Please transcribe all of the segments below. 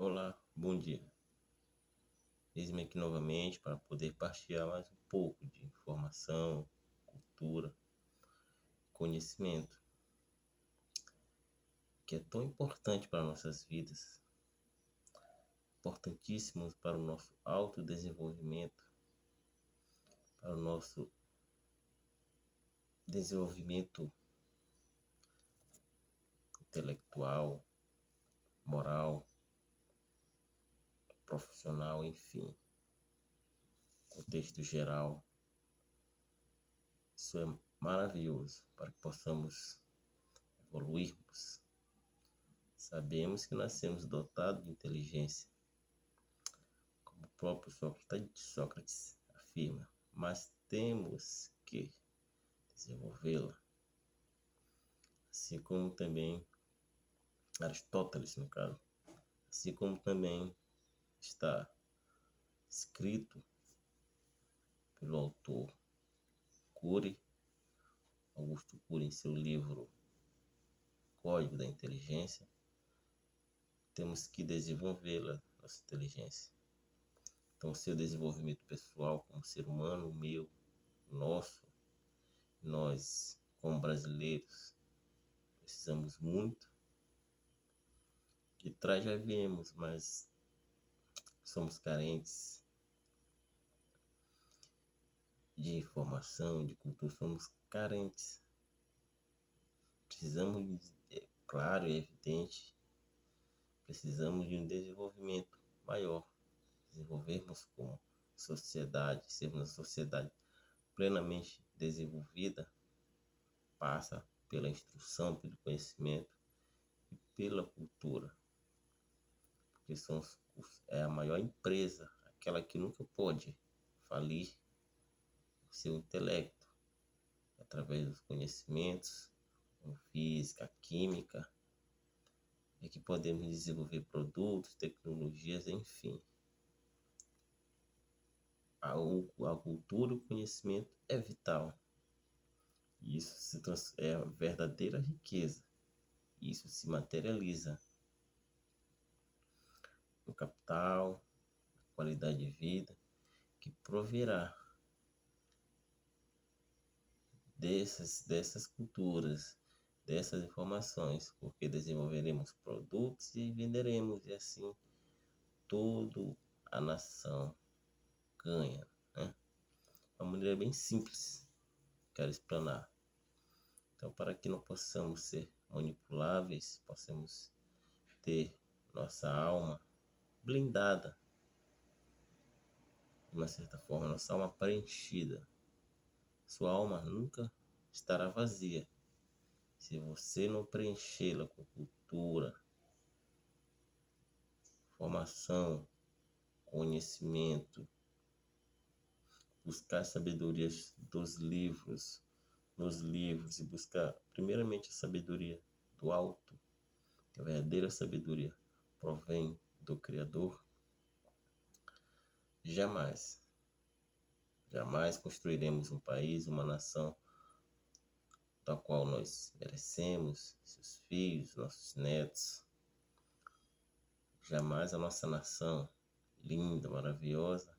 Olá, bom dia. Eis-me aqui novamente para poder partilhar mais um pouco de informação, cultura, conhecimento, que é tão importante para nossas vidas, importantíssimos para o nosso autodesenvolvimento, para o nosso desenvolvimento intelectual, moral, profissional, enfim, contexto geral. Isso é maravilhoso para que possamos evoluirmos. Sabemos que nascemos dotados de inteligência, como o próprio Sócrates afirma, mas temos que desenvolvê-la, assim como também Aristóteles, no caso, assim como também está escrito pelo autor Cury, Augusto Cury, em seu livro Código da Inteligência. Temos que desenvolvê-la, nossa inteligência. Então, seu desenvolvimento pessoal como ser humano, o meu, o nosso, nós, como brasileiros, precisamos muito. De trás já viemos, mas somos carentes de informação, de cultura, somos carentes. Precisamos, claro e evidente, precisamos de um desenvolvimento maior, desenvolvermos como sociedade, sermos uma sociedade plenamente desenvolvida, passa pela instrução, pelo conhecimento e pela cultura, porque é a maior empresa, aquela que nunca pode falir o seu intelecto, através dos conhecimentos, como física, química, é que podemos desenvolver produtos, tecnologias, enfim. A cultura, o conhecimento é vital. Isso é a verdadeira riqueza. Isso se materializa no capital, qualidade de vida, que proverá dessas culturas, dessas informações, porque desenvolveremos produtos e venderemos, e assim toda a nação ganha, né? Uma maneira bem simples, quero explanar. Então, para que não possamos ser manipuláveis, possamos ter nossa alma blindada, de uma certa forma, nossa alma preenchida. Sua alma nunca estará vazia se você não preenchê-la com cultura, formação, conhecimento, buscar sabedoria nos livros, e buscar primeiramente a sabedoria do alto, que a verdadeira sabedoria provém do Criador. Jamais, jamais construiremos um país, uma nação da qual nós merecemos, seus filhos, nossos netos. Jamais a nossa nação, linda, maravilhosa,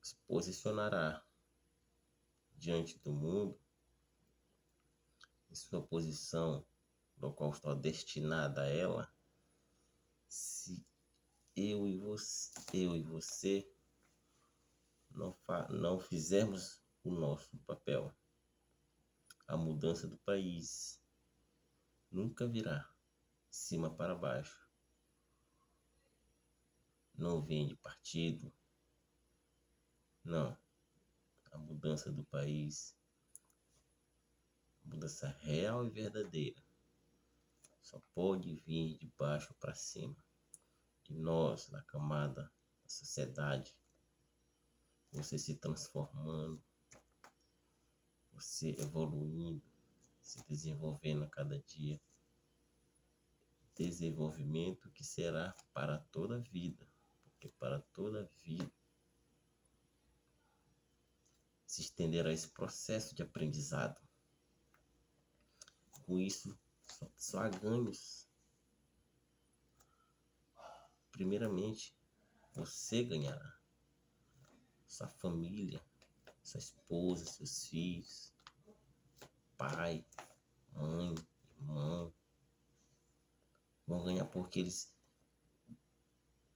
se posicionará diante do mundo em sua posição, no qual está destinada a ela, se eu e você não fizermos o nosso papel. A mudança do país nunca virá de cima para baixo. Não vem de partido, não. A mudança do país, mudança real e verdadeira, só pode vir de baixo para cima. De nós, da camada, da sociedade, você se transformando, você evoluindo, se desenvolvendo a cada dia. Desenvolvimento que será para toda a vida, porque para toda a vida se estenderá esse processo de aprendizado. Com isso, só há ganhos. primeiramente, você ganhará. Sua família, sua esposa, seus filhos, pai, mãe, irmão, vão ganhar porque eles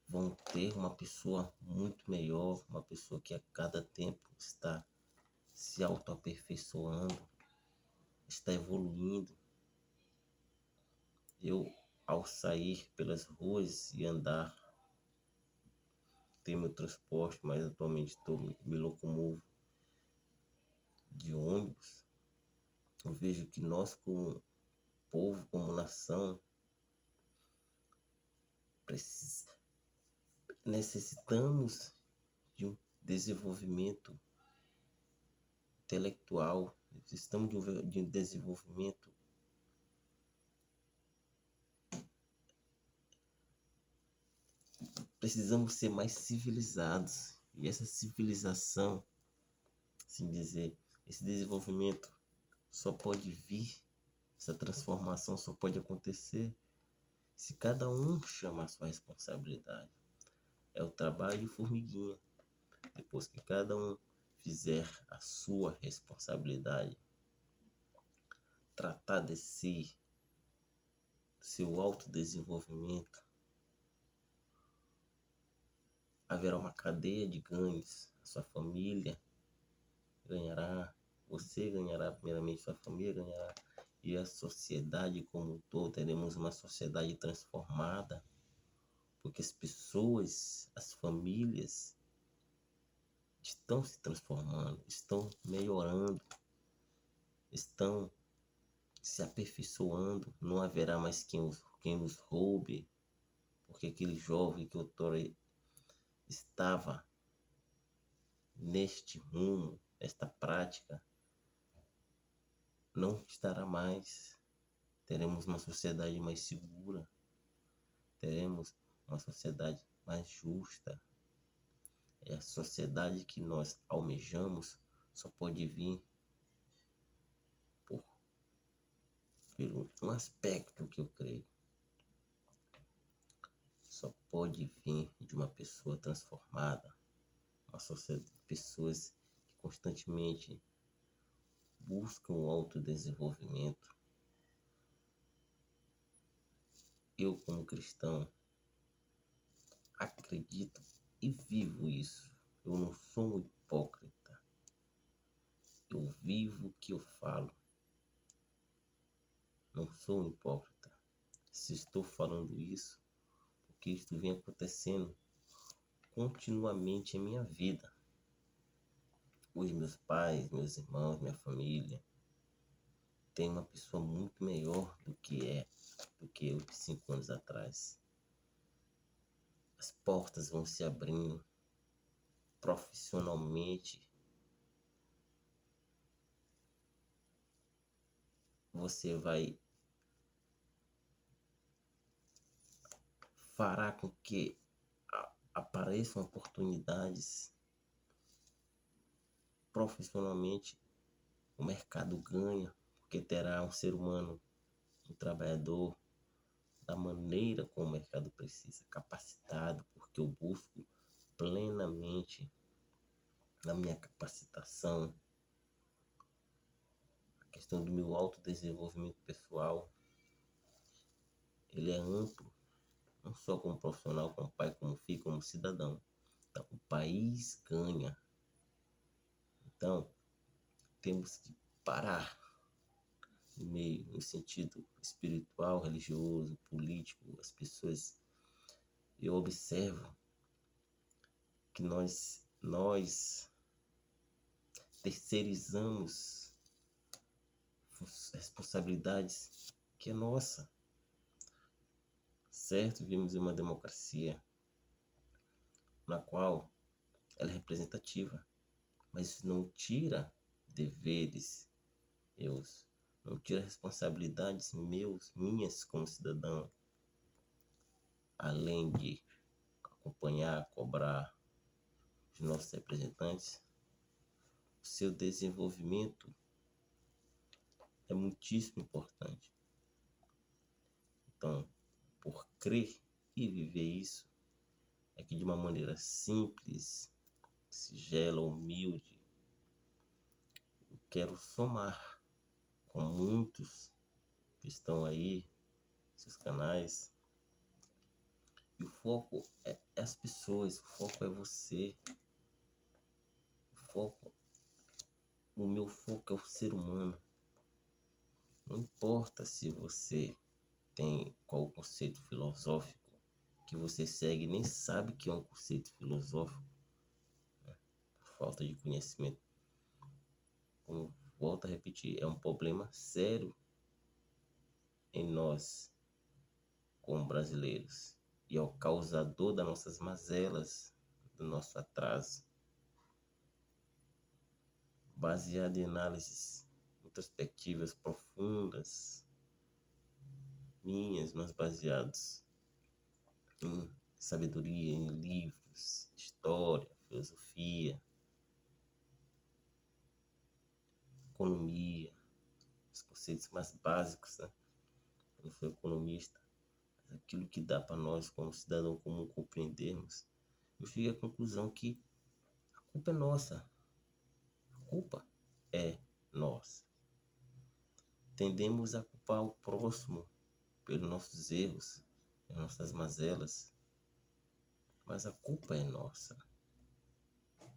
vão ter uma pessoa muito melhor, uma pessoa que a cada tempo está se autoaperfeiçoando, está evoluindo. Eu, ao sair pelas ruas e andar, tenho meu transporte, mas atualmente me locomovo de ônibus. Eu vejo que nós, como povo, como nação, necessitamos de um desenvolvimento intelectual, necessitamos de um desenvolvimento. Precisamos ser mais civilizados. E essa civilização, assim dizer, esse desenvolvimento só pode vir, essa transformação só pode acontecer se cada um chamar a sua responsabilidade. É o trabalho de formiguinha. Depois que cada um fizer a sua responsabilidade, tratar de si, seu autodesenvolvimento, haverá uma cadeia de ganhos. A sua família ganhará, você ganhará, primeiramente sua família ganhará, e a sociedade como um todo. Teremos uma sociedade transformada, porque as pessoas, as famílias estão se transformando, estão melhorando, estão se aperfeiçoando. Não haverá mais quem nos roube, porque aquele jovem que outrora estava neste rumo, esta prática, não estará mais. Teremos uma sociedade mais segura, teremos uma sociedade mais justa. É a sociedade que nós almejamos só pode vir por um aspecto que eu creio. Só pode vir de uma pessoa transformada, uma sociedade de pessoas que constantemente buscam o autodesenvolvimento. Eu, como cristão, acredito e vivo isso. Eu não sou um hipócrita. Eu vivo o que eu falo. Não sou um hipócrita. Se estou falando isso, porque isso vem acontecendo continuamente em minha vida. Os meus pais, meus irmãos, minha família tem uma pessoa muito melhor do que eu de 5 anos atrás. As portas vão se abrindo profissionalmente. Você fará com que apareçam oportunidades profissionalmente. O mercado ganha, porque terá um ser humano, um trabalhador, da maneira como o mercado precisa, capacitado, porque eu busco plenamente na minha capacitação, a questão do meu autodesenvolvimento pessoal. Ele é amplo, não só como profissional, como pai, como filho, como cidadão. Então, o país ganha. Então, temos que parar no sentido espiritual, religioso, político. As pessoas, eu observo que nós terceirizamos responsabilidades que é nossa. Certo, vivemos em uma democracia na qual ela é representativa, mas isso não tira deveres meus, não tira responsabilidades minhas como cidadão, além de acompanhar, cobrar os nossos representantes. O seu desenvolvimento é muitíssimo importante. Então, por crer e viver isso, aqui de uma maneira simples, singela, humilde. Eu quero somar com muitos que estão aí, seus canais. E o foco é as pessoas, o foco é você. O meu foco é o ser humano. Não importa se você tem qual o conceito filosófico que você segue, nem sabe que é um conceito filosófico, por falta de conhecimento. Como volto a repetir, é um problema sério em nós, como brasileiros, e é o causador das nossas mazelas, do nosso atraso, baseado em análises introspectivas profundas minhas, mas baseados em sabedoria, em livros, história, filosofia, economia, os conceitos mais básicos, né? Eu não sou economista, mas aquilo que dá para nós, como cidadão comum, compreendermos, eu cheguei à conclusão que a culpa é nossa. A culpa é nossa. Tendemos a culpar o próximo pelos nossos erros, pelas nossas mazelas, mas a culpa é nossa. A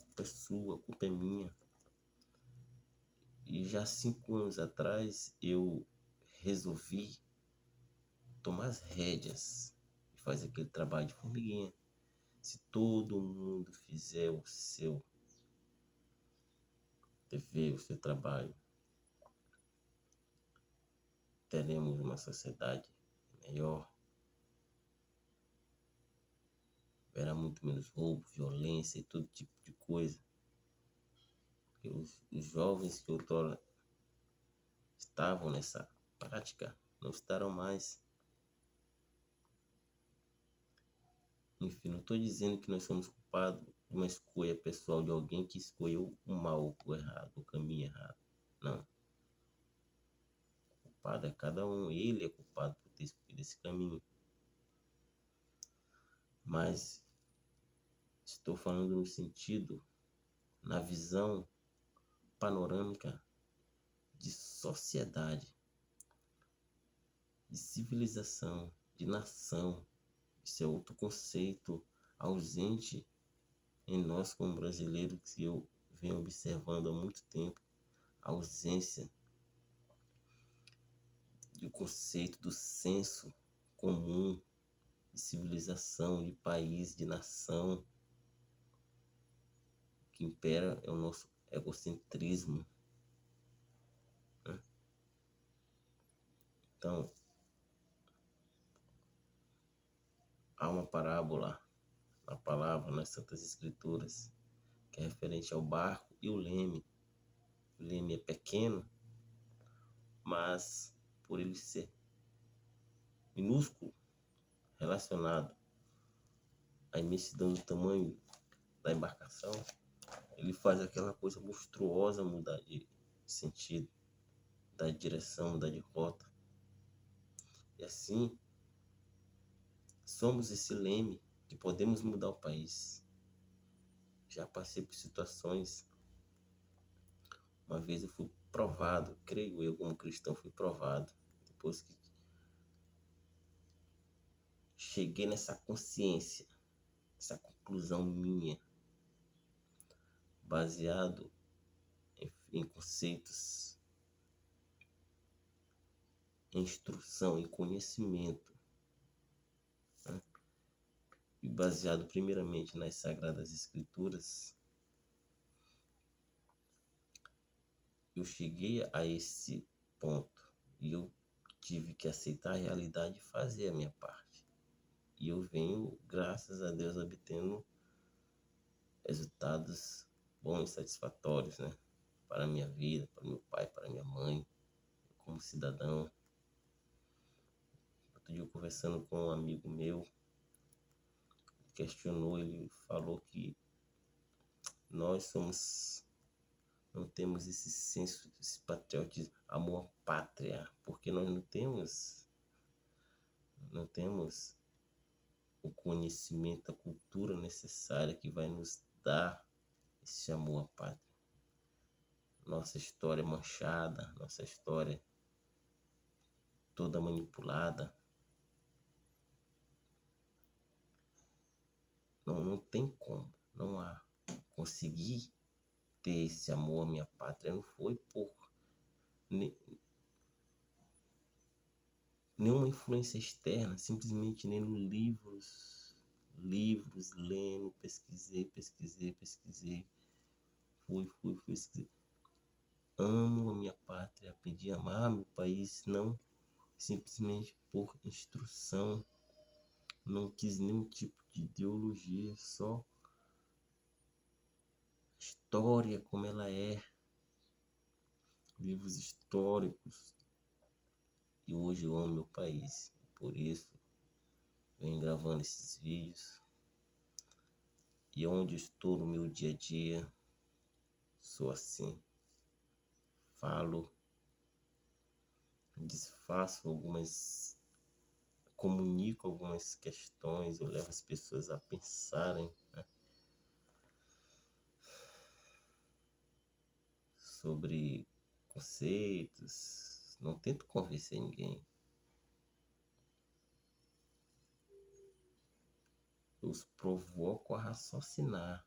culpa é sua, a culpa é minha. E já 5 anos atrás eu resolvi tomar as rédeas e fazer aquele trabalho de formiguinha. Se todo mundo fizer o seu dever, o seu trabalho, teremos uma sociedade melhor. Haverá muito menos roubo, violência e todo tipo de coisa. Porque os jovens que outrora estavam nessa prática não estarão mais. Enfim, não estou dizendo que nós somos culpados de uma escolha pessoal de alguém que escolheu o mal, o errado, o caminho errado. Não. O culpado é cada um. Ele é culpado por ter escolhido esse caminho. Mas estou falando no sentido, na visão panorâmica de sociedade, de civilização, de nação. Isso é outro conceito ausente em nós como brasileiros que eu venho observando há muito tempo. A ausência do conceito do senso comum, de civilização, de país, de nação. O que impera é o nosso egocentrismo, né? Então, há uma parábola na palavra, nas Santas Escrituras, que é referente ao barco e o leme. O leme é pequeno, mas por ele ser minúsculo, relacionado à imensidão do tamanho da embarcação, ele faz aquela coisa monstruosa mudar de sentido, mudar de direção, mudar de rota. E assim, somos esse leme que podemos mudar o país. Já passei por situações. Uma vez eu fui provado, creio eu, como cristão, fui provado. Depois que cheguei nessa consciência, essa conclusão minha, baseado em conceitos, em instrução, em conhecimento, né? E baseado primeiramente nas Sagradas Escrituras, eu cheguei a esse ponto e eu tive que aceitar a realidade e fazer a minha parte. E eu venho, graças a Deus, obtendo resultados bons e satisfatórios, né? Para a minha vida, para meu pai, para minha mãe, como cidadão. Outro dia eu conversando com um amigo meu, questionou, ele falou que nós não temos esse senso, esse patriotismo, amor à pátria, porque nós não temos o conhecimento, a cultura necessária que vai nos dar esse amor à pátria. Nossa história manchada, nossa história toda manipulada. Não tem como, não há. Conseguir ter esse amor à minha pátria não foi por nenhuma influência externa, simplesmente lendo livros, lendo, pesquisei, fui, pesquisei. Amo a minha pátria, aprendi a amar meu país, não simplesmente por instrução, não quis nenhum tipo de ideologia, só história como ela é, livros históricos. E hoje eu amo meu país, por isso venho gravando esses vídeos. E onde estou no meu dia a dia, sou assim. Falo, desfaço comunico algumas questões, eu levo as pessoas a pensarem, né, sobre conceitos. Não tento convencer ninguém. Eu os provoco a raciocinar.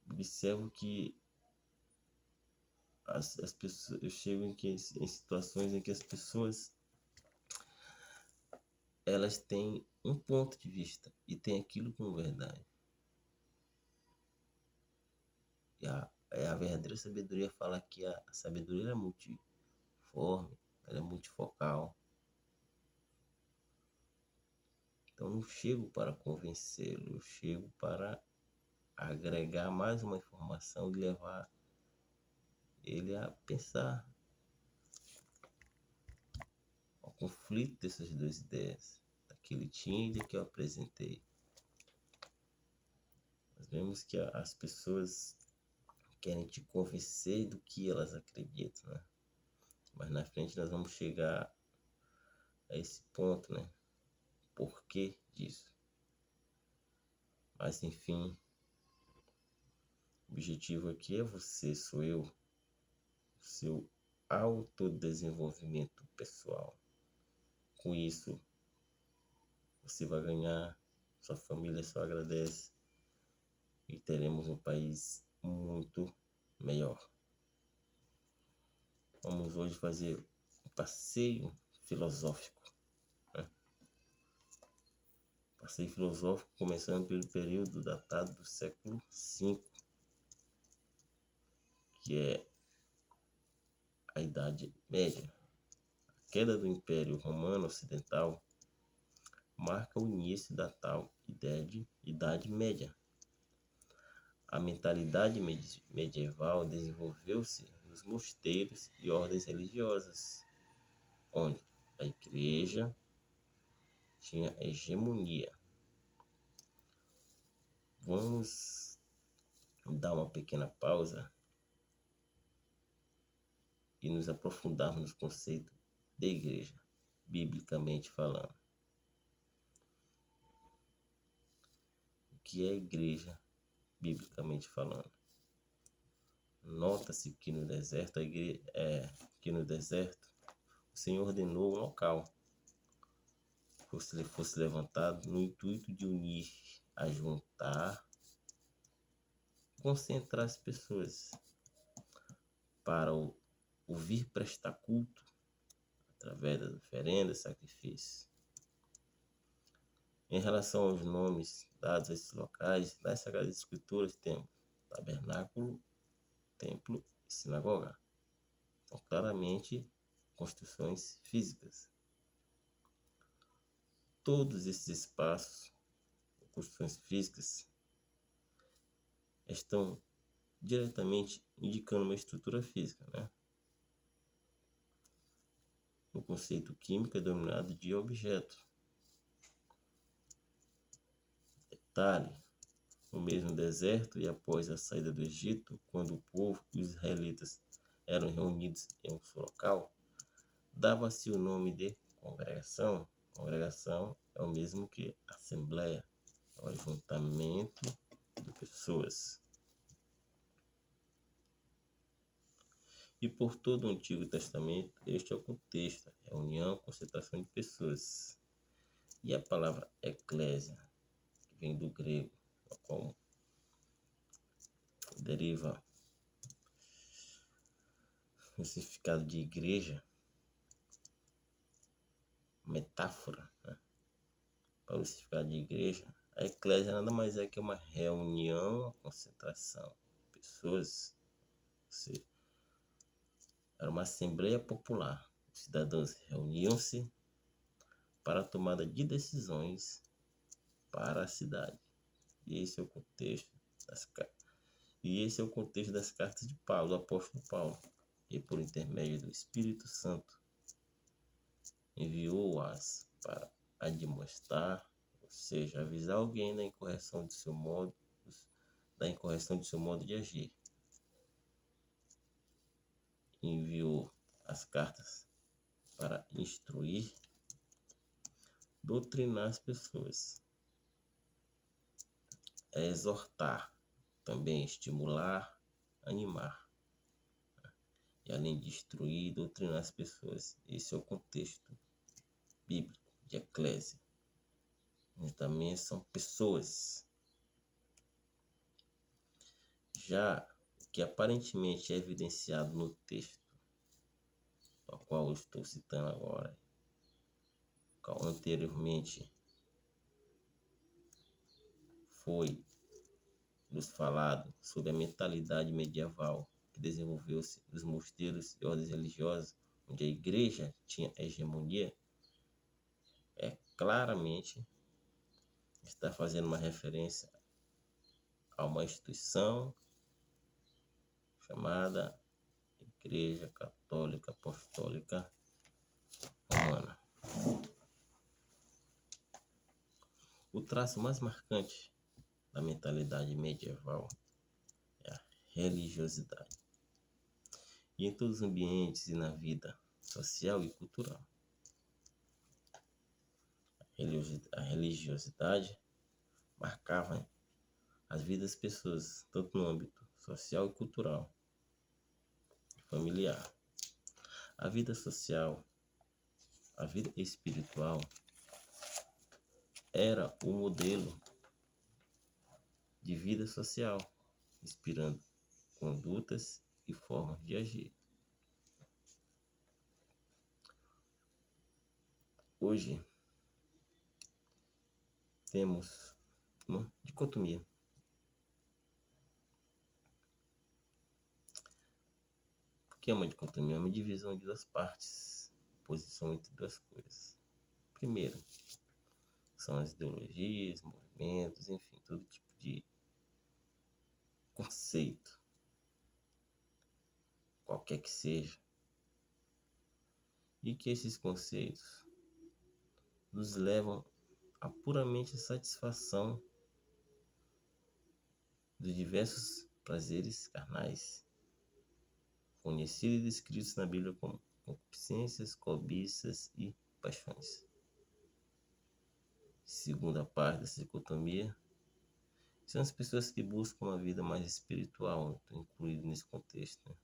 Observo que as pessoas, eu chego em situações em que as pessoas elas têm um ponto de vista e têm aquilo como verdade. E a verdadeira sabedoria fala que a sabedoria é multiforme, ela é multifocal. Então não chego para convencê-lo, eu chego para agregar mais uma informação e levar ele a pensar ao conflito dessas duas ideias, da que ele tinha e da que eu apresentei. Nós vemos que as pessoas querem te convencer do que elas acreditam, né? Mas na frente nós vamos chegar a esse ponto, né? Por que disso? Mas enfim, o objetivo aqui é você, sou eu, seu autodesenvolvimento pessoal. Com isso, você vai ganhar, sua família só agradece e teremos um país muito melhor. Vamos hoje fazer um passeio filosófico, né? Passeio filosófico começando pelo período datado do século V, que é a Idade Média. A queda do Império Romano Ocidental marca o início da tal Idade Média. A mentalidade medieval desenvolveu-se nos mosteiros e ordens religiosas, onde a igreja tinha hegemonia. Vamos dar uma pequena pausa e nos aprofundarmos no conceito de igreja, biblicamente falando. O que é igreja, biblicamente falando? Nota-se que no deserto, o Senhor ordenou um local que fosse levantado no intuito de unir, ajuntar, concentrar as pessoas para o vir prestar culto através das oferendas, sacrifícios. Em relação aos nomes dados a esses locais, nas Sagradas Escrituras temos tabernáculo, templo e sinagoga. São claramente construções físicas. Todos esses espaços, construções físicas, estão diretamente indicando uma estrutura física, né? O conceito químico é denominado de objeto. Detalhe: no mesmo deserto e após a saída do Egito, quando o povo e os israelitas eram reunidos em um só local, dava-se o nome de congregação, Congregação é o mesmo que assembleia, é o ajuntamento de pessoas. E por todo o Antigo Testamento, este é o contexto, reunião, concentração de pessoas. E a palavra eclésia, que vem do grego, a qual deriva o significado de igreja, metáfora, né? Para o significado de igreja, a eclésia nada mais é que uma reunião, uma concentração de pessoas. Era uma assembleia popular. Os cidadãos reuniam-se para a tomada de decisões para a cidade. E esse é o contexto das cartas de Paulo, do apóstolo Paulo. E por intermédio do Espírito Santo, enviou-as para admoestar, ou seja, avisar alguém da incorreção de seu modo de agir. Enviou as cartas para instruir, doutrinar as pessoas, exortar, também estimular, animar. E além de instruir e doutrinar as pessoas, esse é o contexto bíblico de eclésia. Mas também são pessoas. Já o que aparentemente é evidenciado no texto, ao qual eu estou citando agora, qual anteriormente foi nos falado sobre a mentalidade medieval que desenvolveu-se nos mosteiros e ordens religiosas, onde a igreja tinha hegemonia, claramente está fazendo uma referência a uma instituição chamada Igreja Católica Apostólica Romana. O traço mais marcante da mentalidade medieval é a religiosidade. E em todos os ambientes e na vida social e cultural. A religiosidade marcava as vidas das pessoas, tanto no âmbito social e cultural, e familiar. A vida social, a vida espiritual era o modelo de vida social, inspirando condutas e formas de agir. Hoje temos uma dicotomia. O que é uma dicotomia? É uma divisão de duas partes, posição entre duas coisas. Primeiro, são as ideologias, movimentos, enfim, todo tipo de conceito, qualquer que seja, e que esses conceitos nos levam a puramente satisfação dos diversos prazeres carnais, conhecidos e descritos na Bíblia como concupiscências, cobiças e paixões. Segunda parte dessa dicotomia são as pessoas que buscam uma vida mais espiritual, incluído nesse contexto, né?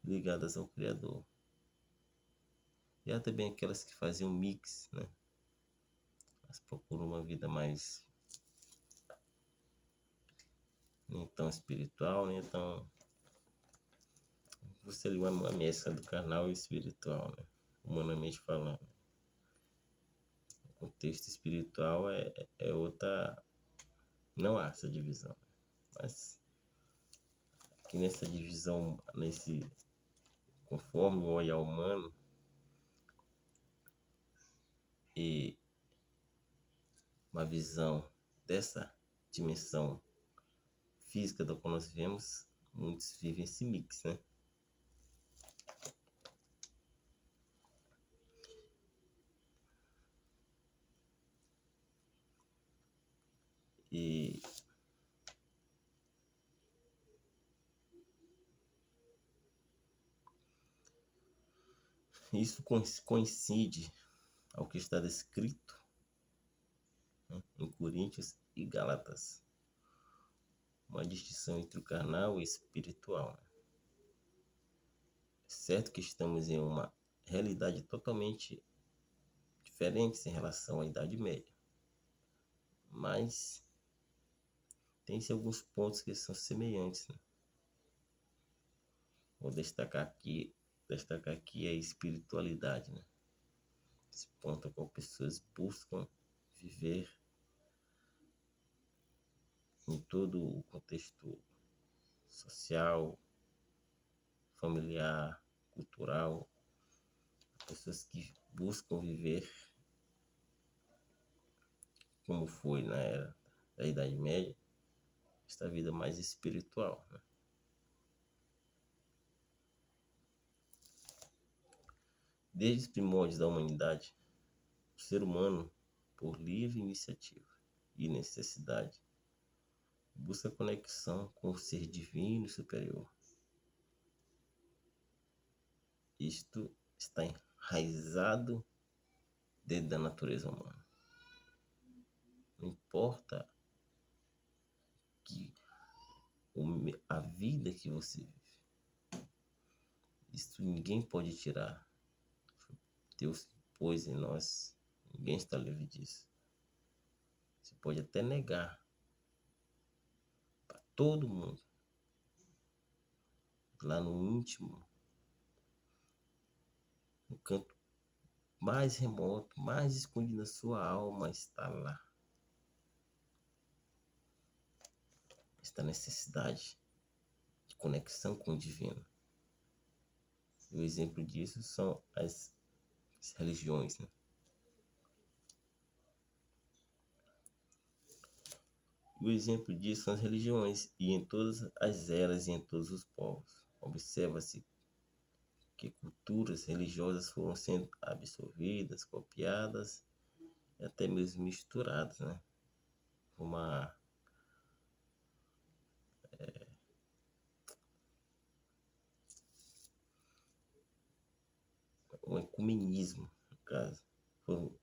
Ligadas ao Criador. E há também aquelas que faziam mix, né? Elas procuram uma vida mais nem tão espiritual, nem tão... Você ali uma mescla do carnal e espiritual, né? Humanamente falando. O contexto espiritual é outra... Não há essa divisão. Mas aqui nessa divisão, conforme o olhar humano e uma visão dessa dimensão física da qual nós vivemos, muitos vivem esse mix, né? E isso coincide ao que está descrito, né, em Coríntios e Gálatas, uma distinção entre o carnal e o espiritual. Né? É certo que estamos em uma realidade totalmente diferente em relação à Idade Média, mas tem-se alguns pontos que são semelhantes. Né? Vou destacar aqui a espiritualidade, né? Esse ponto ao qual pessoas buscam viver em todo o contexto social, familiar, cultural, pessoas que buscam viver como foi na era da Idade Média, esta vida mais espiritual. Né? Desde os primórdios da humanidade, o ser humano, por livre iniciativa e necessidade, busca conexão com o ser divino e superior. Isto está enraizado dentro da natureza humana. Não importa que a vida que você vive, isso ninguém pode tirar. Deus pôs em nós, ninguém está livre disso. Você pode até negar para todo mundo, lá no íntimo, no canto mais remoto, mais escondido da sua alma, está lá. Esta necessidade de conexão com o divino. E o exemplo disso são as religiões. Né? O exemplo disso são as religiões, e em todas as eras e em todos os povos. Observa-se que culturas religiosas foram sendo absorvidas, copiadas e até mesmo misturadas, né? Uma, um ecumenismo, no caso. Foram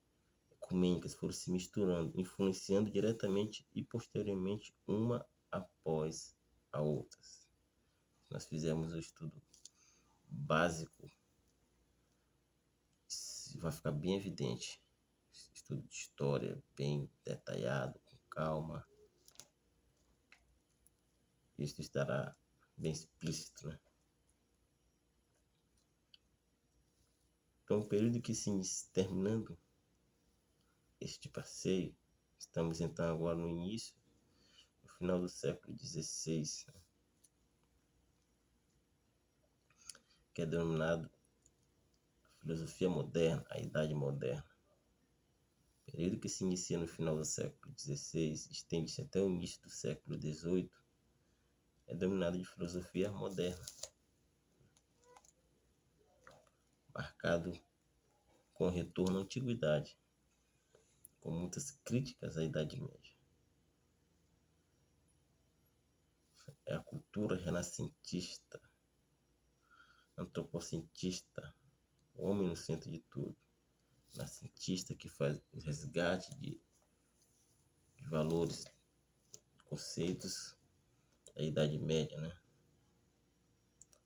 ecumênicas, foram se misturando, influenciando diretamente e posteriormente uma após a outra. Nós fizemos o estudo básico, vai ficar bem evidente. Estudo de história bem detalhado, com calma. Isso estará bem explícito, né? Então, o período que se terminando este passeio, estamos então agora no início, no final do século XVI, né? Que é denominado a filosofia moderna, a Idade Moderna. O período que se inicia no final do século XVI, estende-se até o início do século XVIII, é denominado de filosofia moderna, marcado com o retorno à antiguidade, com muitas críticas à Idade Média. É a cultura renascentista, antropocentista, o homem no centro de tudo, renascentista que faz o resgate de valores, conceitos da Idade Média, né?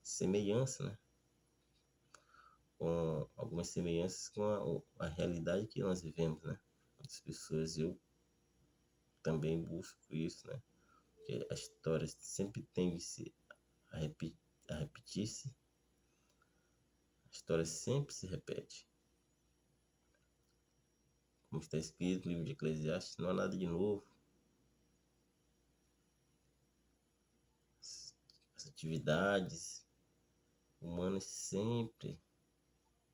Semelhança, né? Com algumas semelhanças com a realidade que nós vivemos, né? As pessoas, eu também busco isso, né? Porque a história sempre tende a repetir-se, a história sempre se repete. Como está escrito no livro de Eclesiastes, não há nada de novo. As atividades humanas sempre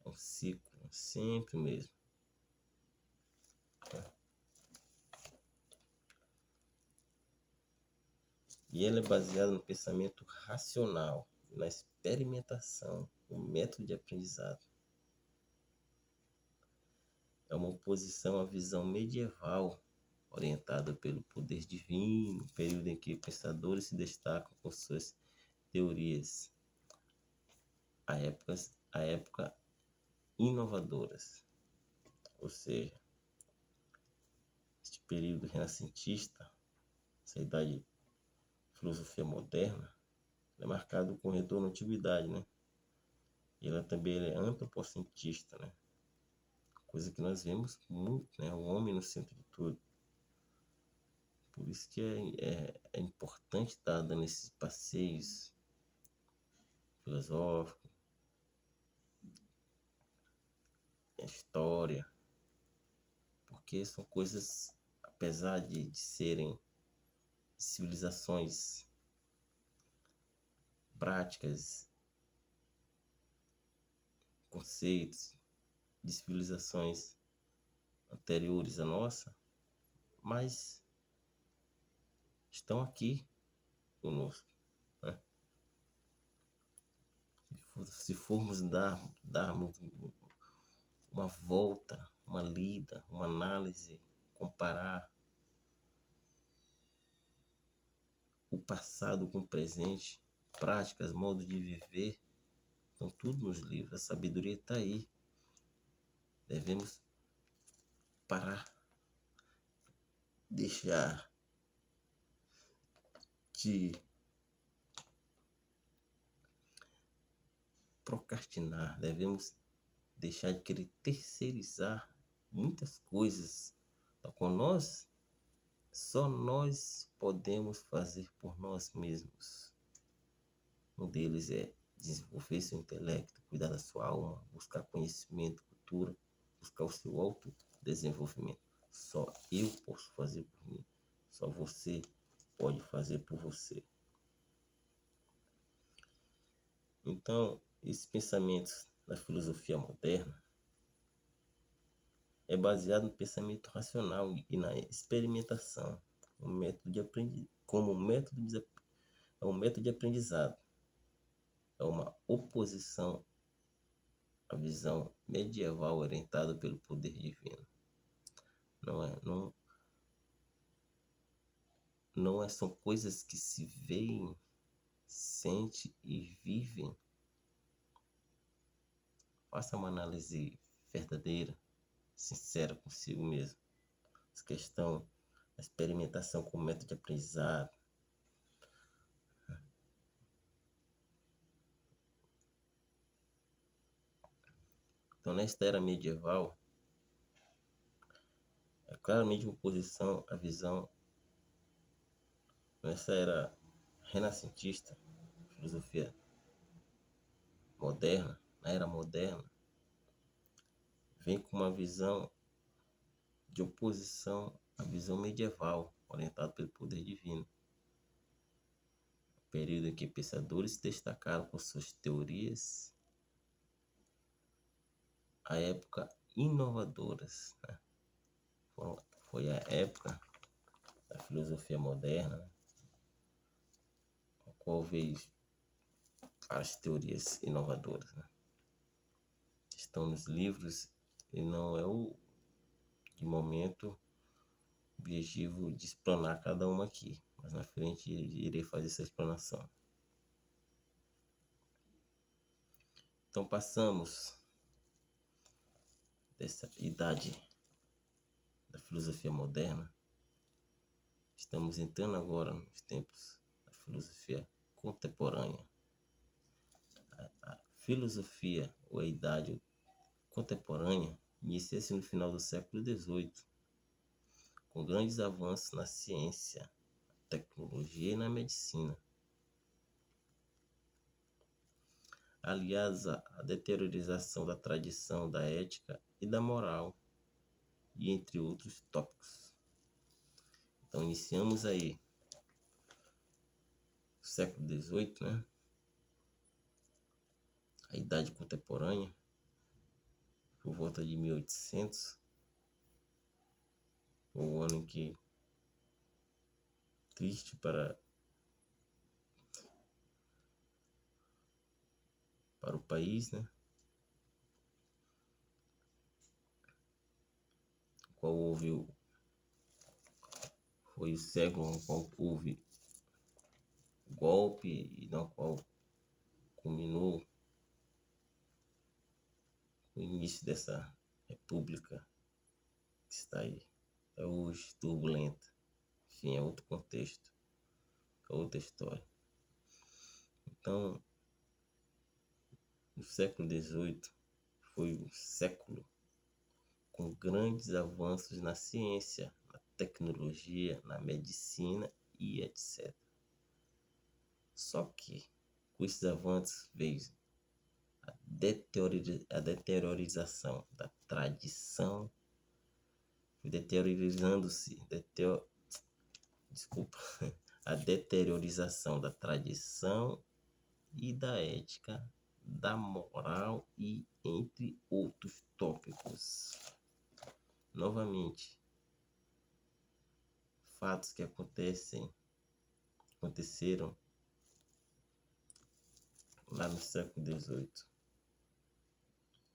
é um ciclo, sempre mesmo. E ela é baseada no pensamento racional, na experimentação, no método de aprendizado. É uma oposição à visão medieval, orientada pelo poder divino, período em que pensadores se destacam com suas teorias, a época inovadoras. Ou seja, este período renascentista, essa idade de filosofia moderna, é marcado com o retorno à antiguidade, né? E ela também é antropocentista, né? Coisa que nós vemos muito, né? O homem no centro de tudo. Por isso que é importante estar dando esses passeios filosóficos, história, porque são coisas, apesar de serem civilizações práticas, conceitos de civilizações anteriores à nossa, mas estão aqui conosco, né? Se formos darmos uma volta, uma lida, uma análise, comparar o passado com o presente, práticas, modo de viver, estão tudo nos livros. A sabedoria está aí. Devemos parar, deixar de procrastinar, devemos deixar de querer terceirizar muitas coisas. Então, com nós, só nós podemos fazer por nós mesmos. Um deles é desenvolver seu intelecto, cuidar da sua alma, buscar conhecimento, cultura, buscar o seu autodesenvolvimento. Só eu posso fazer por mim. Só você pode fazer por você. Então, esses pensamentos da filosofia moderna é baseado no pensamento racional e na experimentação, um método de é um método de aprendizado, é uma oposição à visão medieval orientada pelo poder divino. São coisas que se veem, sente e vivem. Faça uma análise verdadeira, sincera consigo mesmo. Essa questão da experimentação como método de aprendizado. Então, nesta era medieval, é claramente uma oposição à visão, nessa era renascentista, filosofia moderna, na era moderna, vem com uma visão de oposição à visão medieval, orientada pelo poder divino. Período em que pensadores se destacaram com suas teorias, à época inovadoras, né? Foi a época da filosofia moderna, né? A qual veio as teorias inovadoras, né? Estão nos livros e não é de momento objetivo de explanar cada uma aqui, mas na frente irei fazer essa explanação. Então passamos dessa idade da filosofia moderna, estamos entrando agora nos tempos da filosofia contemporânea. A filosofia ou a idade contemporânea inicia-se no final do século XVIII, com grandes avanços na ciência, tecnologia e na medicina, aliados à deteriorização da tradição, da ética e da moral, e entre outros tópicos. Então iniciamos aí o século XVIII, né? A idade contemporânea, por volta de 1800, o ano em que, triste para o país, né? Qual foi o século no qual houve golpe e no qual culminou o início dessa república que está aí. É hoje turbulenta. Enfim, é outro contexto, é outra história. Então, o século XVIII foi um século com grandes avanços na ciência, na tecnologia, na medicina e etc. Só que com esses avanços veio a deteriorização da tradição, desculpa, a deteriorização da tradição e da ética, da moral e entre outros tópicos. Novamente, fatos que aconteceram lá no século XVIII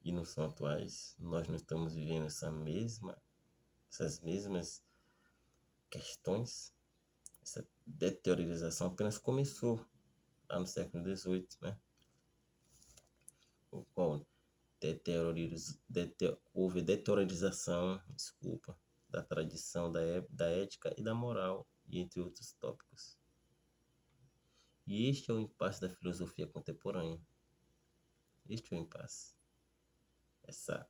e não são atuais. Nós não estamos vivendo essas mesmas questões. Essa deteriorização apenas começou lá no século XVIII, né? O qual houve deteriorização, da tradição, da ética e da moral, e entre outros tópicos. E este é o impasse da filosofia contemporânea. Este é o impasse. Essa,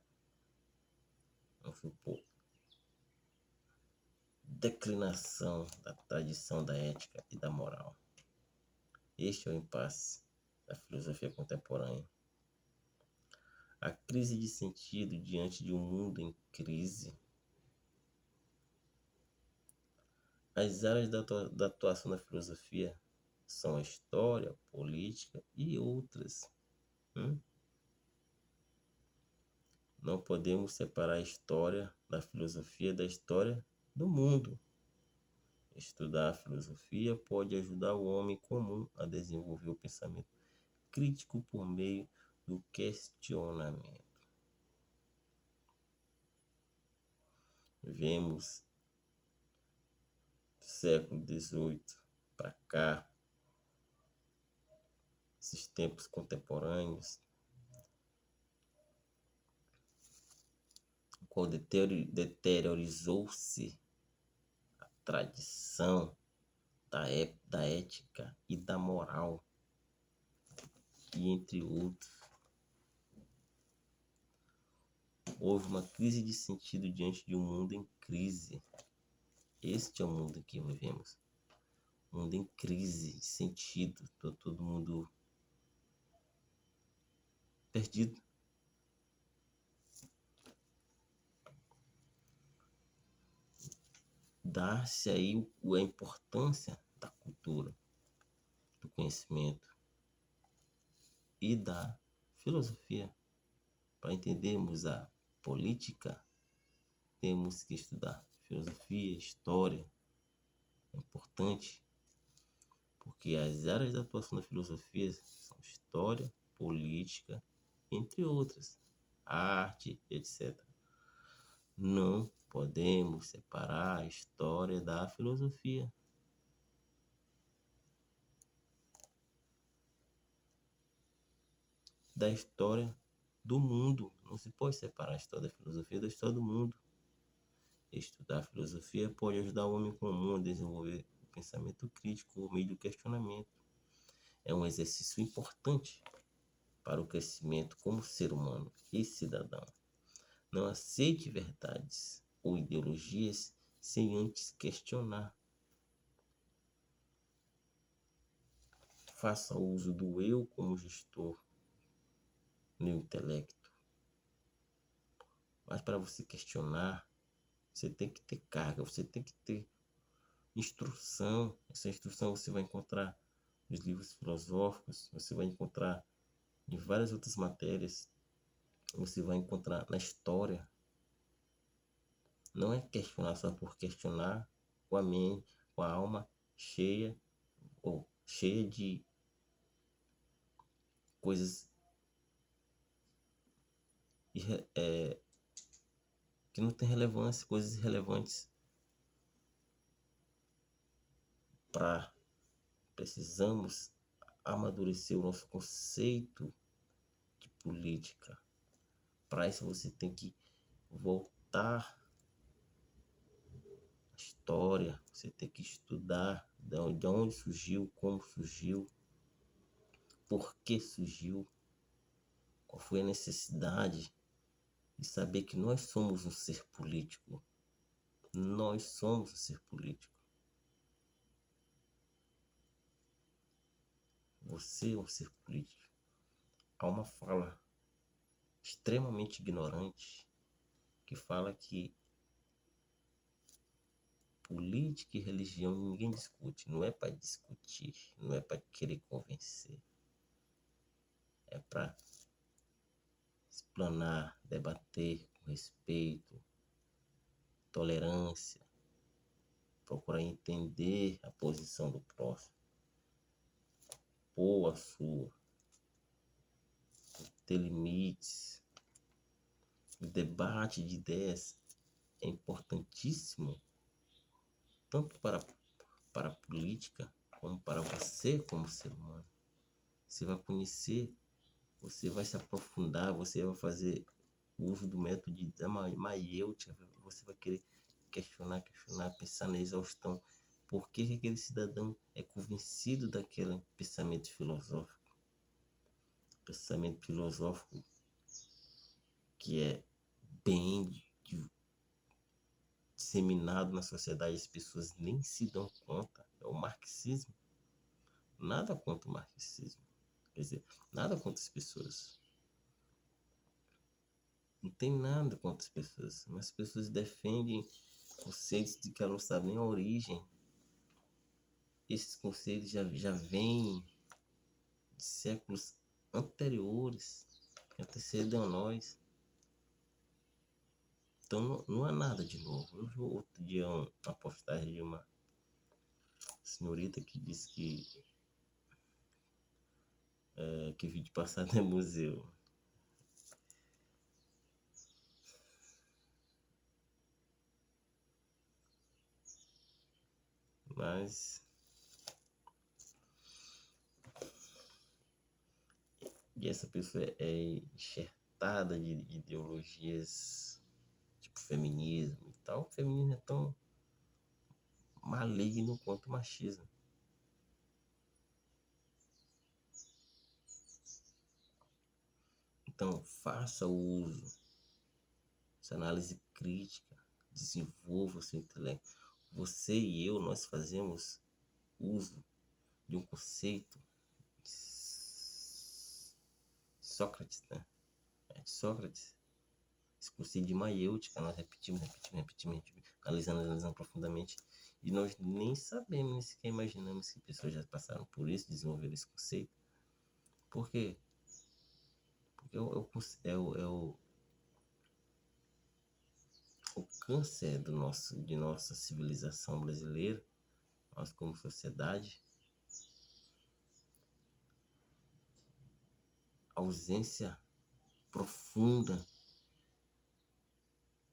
vamos supor, declinação da tradição, da ética e da moral. Este é o impasse da filosofia contemporânea. A crise de sentido diante de um mundo em crise. As áreas da atuação da filosofia são a história, a política e outras. Não podemos separar a história da filosofia da história do mundo. Estudar a filosofia pode ajudar o homem comum a desenvolver o pensamento crítico por meio do questionamento. Vemos do século XVIII para cá, esses tempos contemporâneos, o qual deteriorizou-se a tradição da ética e da moral, e entre outros. Houve uma crise de sentido diante de um mundo em crise. Este é o mundo que vivemos. Um mundo em crise de sentido. Todo mundo perdido. Dá-se aí a importância da cultura, do conhecimento e da filosofia. Para entendermos a política, temos que estudar filosofia, história. É importante, porque as áreas de atuação da filosofia são história, política, entre outras, arte, etc. Não podemos separar a história da filosofia. Da história do mundo. Não se pode separar a história da filosofia da história do mundo. Estudar a filosofia pode ajudar o homem comum a desenvolver o pensamento crítico por meio do questionamento. É um exercício importante para o crescimento como ser humano e cidadão. Não aceite verdades ou ideologias sem antes questionar. Faça uso do eu como gestor no intelecto. Mas para você questionar, você tem que ter carga, você tem que ter instrução. Essa instrução você vai encontrar nos livros filosóficos, você vai encontrar em várias outras matérias, você vai encontrar na história. Não é questionar só por questionar com a mente, com a alma cheia de coisas que não tem relevância, coisas irrelevantes. Precisamos amadurecer o nosso conceito de política. Para isso você tem que voltar história, você tem que estudar de onde surgiu, como surgiu, por que surgiu, qual foi a necessidade de saber que nós somos um ser político. Nós somos um ser político. Você é um ser político. Há uma fala extremamente ignorante que fala que política e religião ninguém discute. Não é para discutir, não é para querer convencer. É para explanar, debater com respeito, tolerância, procurar entender a posição do próximo, ou a sua, ter limites. O debate de ideias é importantíssimo, tanto para a política, como para você como ser humano. Você vai conhecer, você vai se aprofundar, você vai fazer uso do método da maiêutica, você vai querer questionar, pensar na exaustão. Por que aquele cidadão é convencido daquele pensamento filosófico? Pensamento filosófico que é bem disseminado na sociedade, as pessoas nem se dão conta. É o marxismo. Nada contra o marxismo. Quer dizer, nada contra as pessoas. Não tem nada contra as pessoas. Mas as pessoas defendem conceitos de que elas não sabem nem a origem. Esses conceitos já vêm de séculos anteriores, que antecedem a nós. Então não há nada de novo. Eu vi outro dia uma postagem de uma senhorita que disse que vídeo passado é museu. Mas e essa pessoa é enxertada de ideologias tipo feminismo e tal. O feminismo é tão maligno quanto o machismo. Então faça o uso, essa análise crítica, desenvolva o seu intelecto. Você e eu, nós fazemos uso de um conceito de Sócrates, né? É de Sócrates. Esse conceito de maiêutica, nós repetimos, analisando profundamente. E nós nem sabemos, nem sequer imaginamos que pessoas já passaram por isso, desenvolveram esse conceito. Por quê? Porque o câncer de nossa civilização brasileira, nós como sociedade, ausência profunda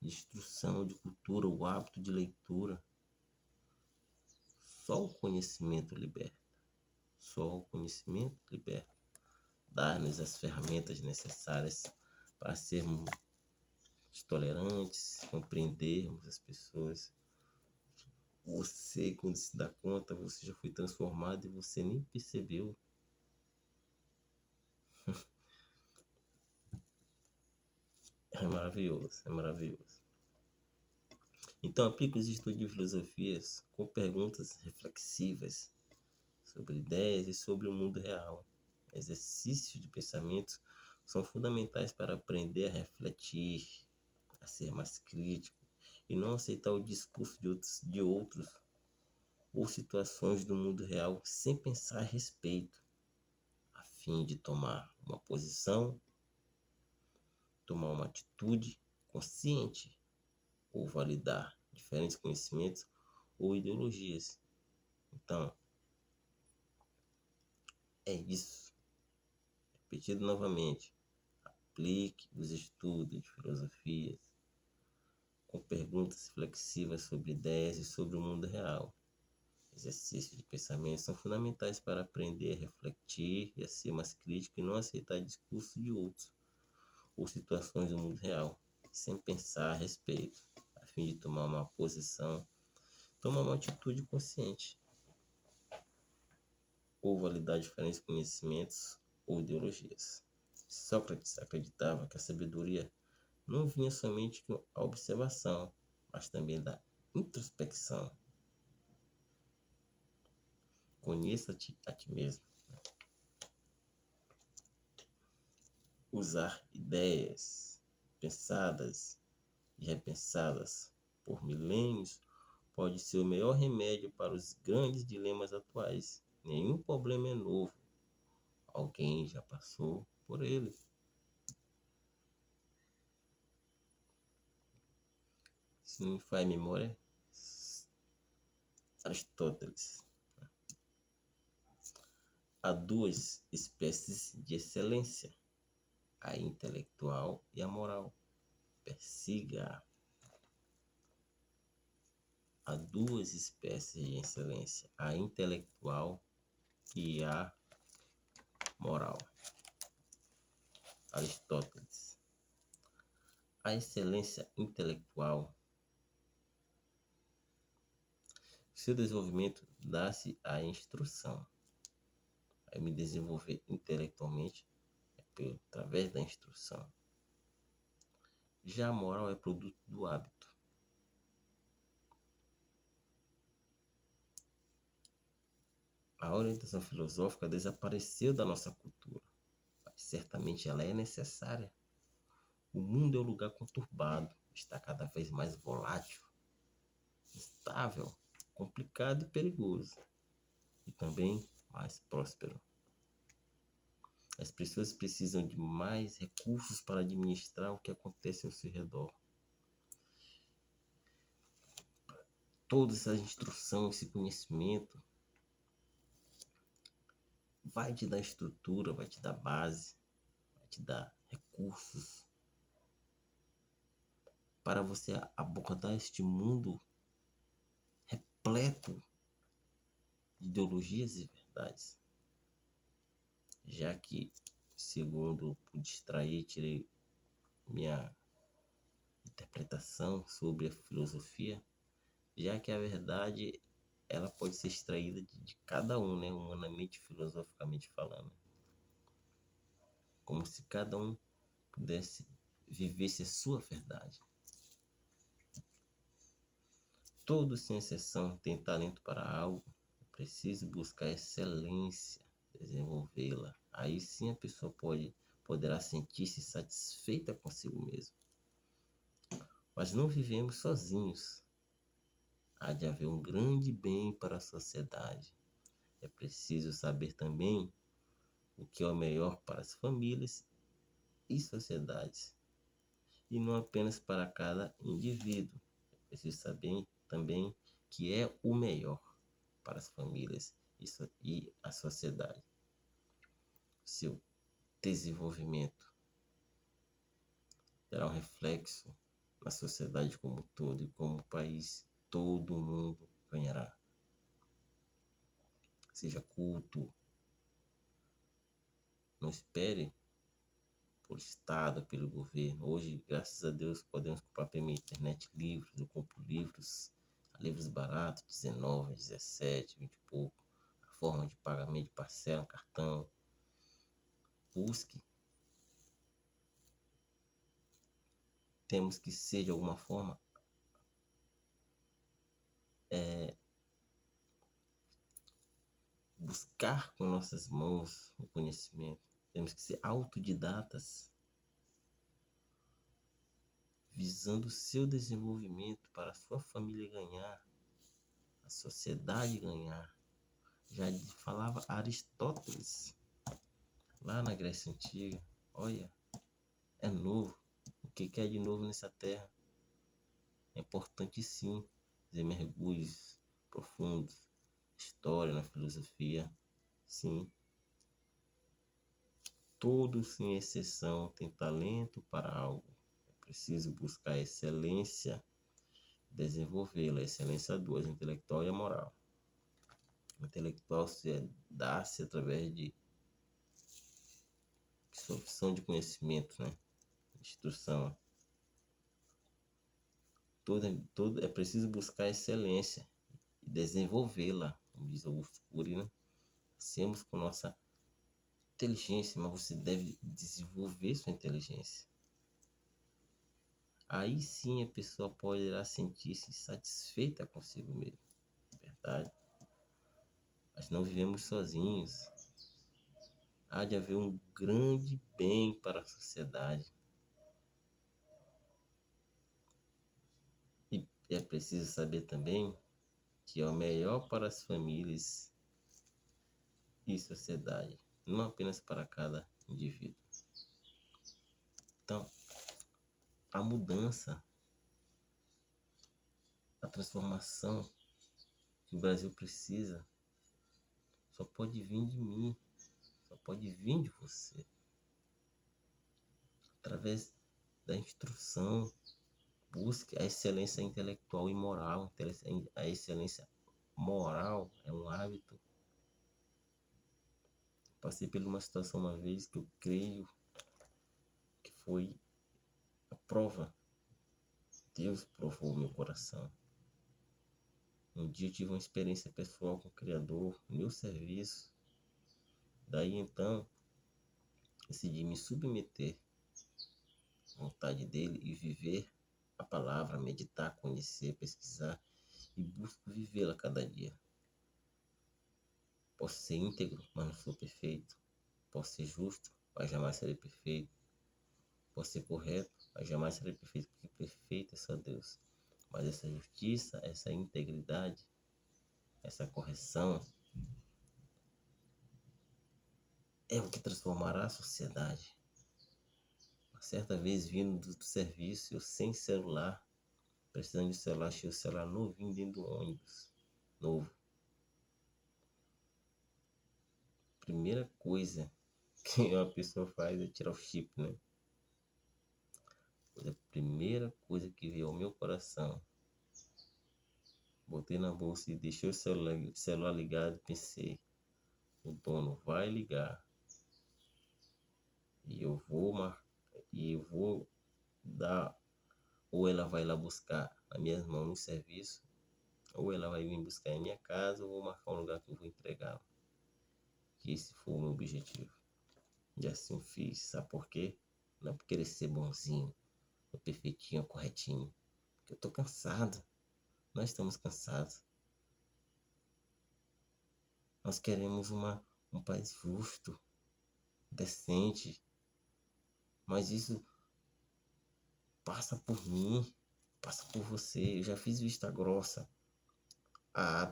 de instrução, de cultura, o hábito de leitura. Só o conhecimento liberta. Só o conhecimento liberta. Dar-nos as ferramentas necessárias para sermos tolerantes, compreendermos as pessoas. Você, quando se dá conta, você já foi transformado e você nem percebeu. É maravilhoso, é maravilhoso. Então, aplique os estudos de filosofias com perguntas reflexivas sobre ideias e sobre o mundo real. Exercícios de pensamentos são fundamentais para aprender a refletir, a ser mais crítico e não aceitar o discurso de outros ou situações do mundo real sem pensar a respeito, a fim de tomar uma posição, tomar uma atitude consciente ou validar diferentes conhecimentos ou ideologias. Então, é isso. Repetido novamente. Aplique os estudos de filosofias com perguntas flexivas sobre ideias e sobre o mundo real. Exercícios de pensamento são fundamentais para aprender a refletir e a ser mais crítico e não aceitar discursos de outros ou situações do mundo real, sem pensar a respeito, a fim de tomar uma posição toma uma atitude consciente, ou validar diferentes conhecimentos ou ideologias. Sócrates acreditava que a sabedoria não vinha somente com a observação, mas também da introspecção. Conheça-te a ti mesmo. Usar ideias pensadas e repensadas por milênios pode ser o melhor remédio para os grandes dilemas atuais. Nenhum problema é novo. Alguém já passou por ele. Se não me falha a memória, Aristóteles. Há duas espécies de excelência, a intelectual e a moral. Persiga. Há duas espécies de excelência, a intelectual e a moral. Aristóteles. A excelência intelectual, seu desenvolvimento dá-se à instrução. É me desenvolver intelectualmente através da instrução. Já a moral é produto do hábito. A orientação filosófica desapareceu da nossa cultura, mas certamente ela é necessária. O mundo é um lugar conturbado, está cada vez mais volátil, instável, complicado e perigoso, e também mais próspero. As pessoas precisam de mais recursos para administrar o que acontece ao seu redor. Toda essa instrução, esse conhecimento vai te dar estrutura, vai te dar base, vai te dar recursos para você abordar este mundo repleto de ideologias e verdades. Já que, segundo pude extrair, tirei minha interpretação sobre a filosofia, já que a verdade ela pode ser extraída de cada um, né, humanamente, filosoficamente falando. Como se cada um pudesse vivesse a sua verdade. Todos, sem exceção, têm talento para algo. É preciso buscar excelência, desenvolvê-la. Aí sim a pessoa poderá sentir-se satisfeita consigo mesma. Mas não vivemos sozinhos. Há de haver um grande bem para a sociedade. É preciso saber também o que é o melhor para as famílias e sociedades, e não apenas para cada indivíduo. É preciso saber também que é o melhor para as famílias e a sociedade. Seu desenvolvimento terá um reflexo na sociedade como um todo e como país. Todo mundo ganhará. Seja culto. Não espere por Estado, pelo governo. Hoje, graças a Deus, podemos comprar pela internet livros. Eu compro livros baratos, 19, 17, 20 e pouco. A forma de pagamento de parcela, cartão. Busque. Temos que ser, de alguma forma, buscar com nossas mãos o conhecimento. Temos que ser autodidatas, visando o seu desenvolvimento para a sua família ganhar, a sociedade ganhar. Já falava Aristóteles, lá na Grécia Antiga. Olha, é novo. O que é de novo nessa terra? É importante sim fazer mergulhos profundos, história, na filosofia, sim. Todos, sem exceção, têm talento para algo. É preciso buscar a excelência, desenvolvê-la. A excelência duas, a intelectual e a moral. A intelectual dá-se através de absorção de conhecimento, né? Instrução. É preciso buscar a excelência. e desenvolvê-la, como diz Augusto Cury, né? Nascemos com nossa inteligência, mas você deve desenvolver sua inteligência. Aí sim a pessoa poderá sentir-se satisfeita consigo mesma, verdade? Mas não vivemos sozinhos. Há de haver um grande bem para a sociedade. E é preciso saber também que é o melhor para as famílias e sociedade, não apenas para cada indivíduo. Então, a mudança, a transformação que o Brasil precisa só pode vir de mim, só pode vir de você, através da instrução. Busque a excelência intelectual e moral. A excelência moral é um hábito. Passei por uma situação uma vez que eu creio que foi a prova. Deus provou meu coração. Um dia eu tive uma experiência pessoal com o Criador, meu serviço. Daí então, decidi me submeter à vontade dele e viver a palavra, meditar, conhecer, pesquisar e busco vivê-la cada dia. Posso ser íntegro, mas não sou perfeito. Posso ser justo, mas jamais serei perfeito. Posso ser correto, mas jamais serei perfeito, porque perfeito é só Deus. Mas essa justiça, essa integridade, essa correção é o que transformará a sociedade. Uma certa vez, vindo do serviço, eu sem celular, precisando de celular, achei o celular novinho dentro do ônibus. Novo. Primeira coisa que uma pessoa faz é tirar o chip, né? Foi a primeira coisa que veio ao meu coração. Botei na bolsa e deixei o celular ligado e pensei, o dono vai ligar e eu vou dar, ou ela vai lá buscar nas minhas mãos no serviço, ou ela vai vir buscar em minha casa, ou vou marcar um lugar que eu vou entregá-la. Que esse foi o meu objetivo. E assim eu fiz. Sabe por quê? Não é por querer ser bonzinho, ou perfeitinho, ou corretinho. Porque eu tô cansado. Nós estamos cansados. Nós queremos um país justo, decente. Mas isso passa por mim, passa por você. Eu já fiz vista grossa a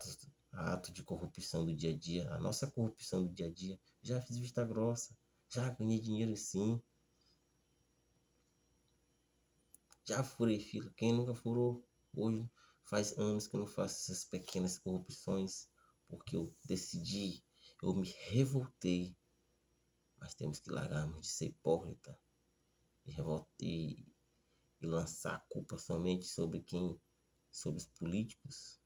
ato de corrupção do dia a dia. A nossa corrupção do dia a dia. Já fiz vista grossa. Já ganhei dinheiro sim. Já furei fila. Quem nunca furou? Hoje faz anos que eu não faço essas pequenas corrupções. Porque eu decidi, eu me revoltei. Mas temos que largarmos de ser hipócrita e lançar a culpa somente sobre sobre os políticos.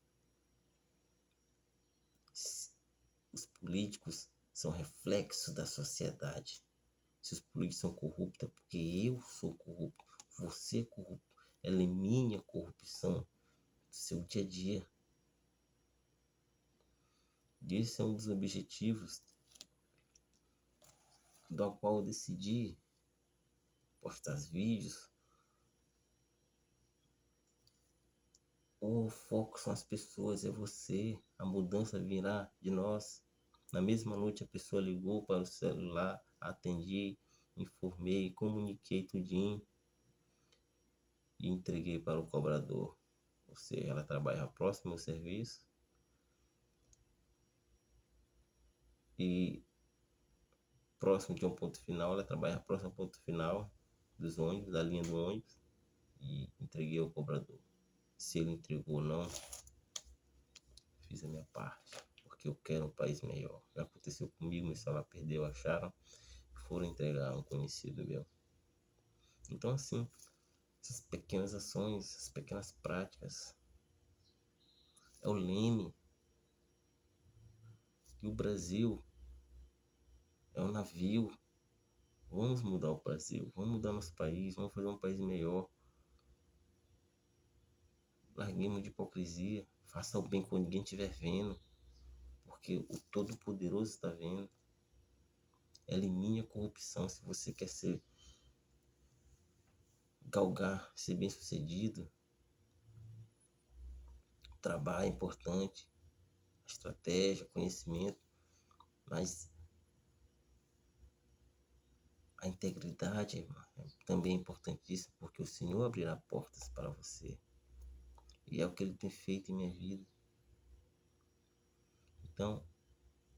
Os políticos são reflexo da sociedade. Se os políticos são corruptos, é porque eu sou corrupto, você é corrupto. Elimine a corrupção do seu dia a dia. E esse é um dos objetivos do qual eu decidi postar vídeos. O foco são as pessoas, é você. A mudança virá de nós. Na mesma noite a pessoa ligou para o celular, atendi, informei, comuniquei tudinho e entreguei para o cobrador. Ou seja, ela trabalha próximo ao serviço e próximo de um ponto final, ela trabalha próximo ao ponto final dos ônibus, da linha do ônibus, e entreguei ao cobrador. Se ele entregou ou não, fiz a minha parte, porque eu quero um país melhor. Já aconteceu comigo, meu celular perdeu, acharam, foram entregar a um conhecido meu. Então assim, essas pequenas ações, essas pequenas práticas, é o leme. E o Brasil é um navio. Vamos mudar o Brasil, vamos mudar nosso país, vamos fazer um país melhor. Larguemos de hipocrisia, Faça o bem quando ninguém estiver vendo, porque o Todo-Poderoso está vendo. Elimine a corrupção se você quer galgar, ser bem-sucedido. O trabalho é importante, estratégia, conhecimento, mas a integridade, irmão, também é importantíssima, porque o Senhor abrirá portas para você. E é o que Ele tem feito em minha vida. Então,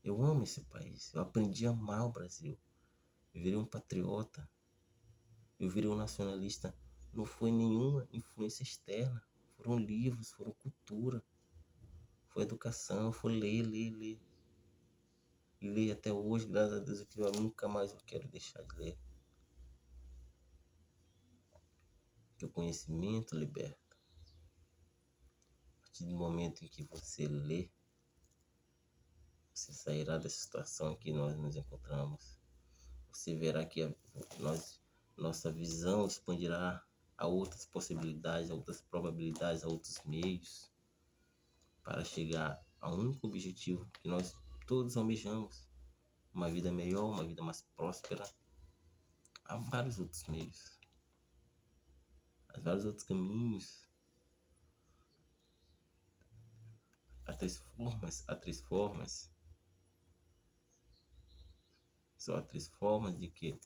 eu amo esse país. Eu aprendi a amar o Brasil. Eu virei um patriota. Eu virei um nacionalista. Não foi nenhuma influência externa. Foram livros, foram cultura, foi educação, foi ler. E ler até hoje, graças a Deus, eu nunca mais eu quero deixar de ler. Porque o conhecimento liberta. A partir do momento em que você lê, você sairá dessa situação em que nós nos encontramos. Você verá que nossa visão expandirá a outras possibilidades, a outras probabilidades, a outros meios, para chegar a um único objetivo que nós todos almejamos: uma vida melhor, uma vida mais próspera. Há vários outros meios, há vários outros caminhos, há três formas, só há três formas de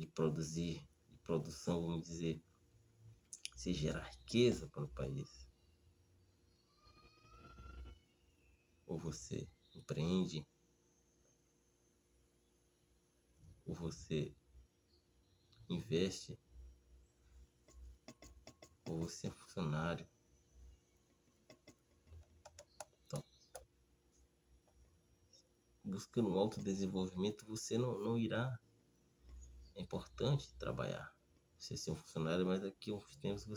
produzir, de produção, vamos dizer, se gerar riqueza para o país. Ou você empreende, ou você investe, ou você é funcionário. Então, buscando um autodesenvolvimento, você não irá. É importante trabalhar, você ser um funcionário, mas daqui a uns tempos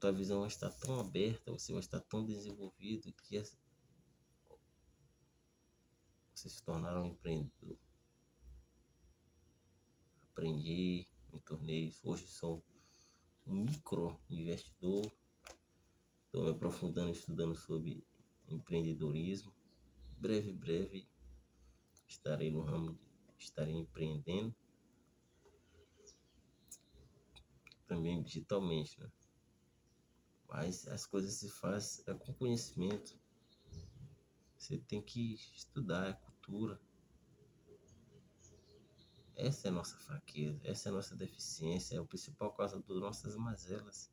tua visão vai estar tão aberta, você vai estar tão desenvolvido que você se tornará um empreendedor. Aprendi, me tornei, hoje sou um micro investidor. Estou me aprofundando, estudando sobre empreendedorismo. Breve, estarei no ramo, estarei empreendendo também digitalmente, né? Mas as coisas se fazem com conhecimento. Você tem que estudar a cultura. Essa é a nossa fraqueza, essa é a nossa deficiência, é o principal causa das nossas mazelas.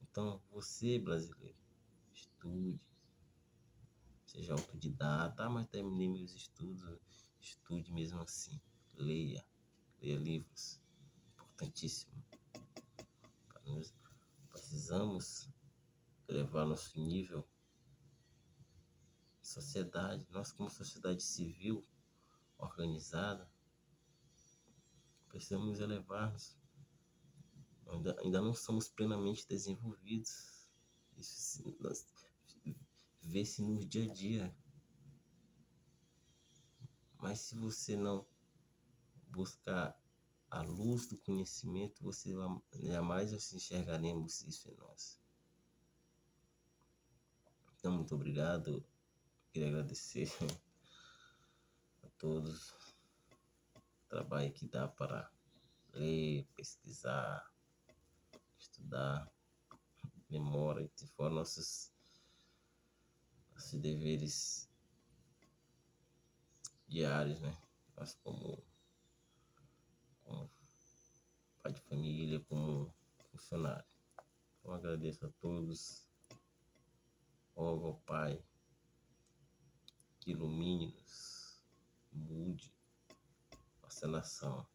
Então, você, brasileiro, estude, seja autodidata. Mas terminei meus estudos, estude mesmo assim. Leia livros, importantíssimo. Nós precisamos elevar nosso nível de sociedade. Nós, como sociedade civil organizada, precisamos elevar-nos. Ainda não somos plenamente desenvolvidos. Isso vê-se no dia a dia. Mas se você não buscar a luz do conhecimento, você jamais enxergaremos isso em nós. Então, muito obrigado. Queria agradecer a todos o trabalho que dá para ler, pesquisar, estudar, memória, de fora nossos deveres diários, né? Nós como pai de família, como funcionário. Então agradeço a todos. Ó Pai, que ilumine-nos, mude nossa nação,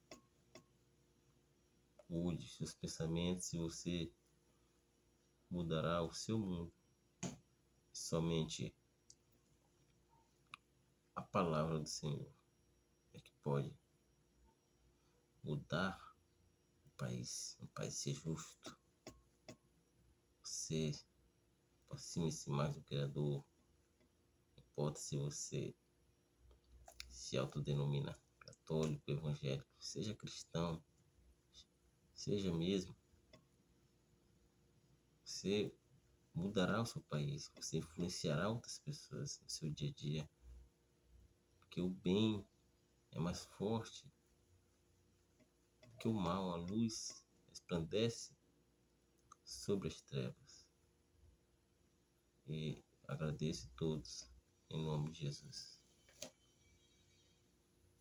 mude seus pensamentos e você mudará o seu mundo. Somente a palavra do Senhor é que pode mudar o país, um país ser justo. Você aproxime-se mais do Criador. Não importa se você se autodenomina católico, evangélico, seja cristão, seja mesmo. Você mudará o seu país, você influenciará outras pessoas no seu dia a dia, porque o bem é mais forte que o mal, a luz resplandece sobre as trevas. E agradeço a todos, em nome de Jesus.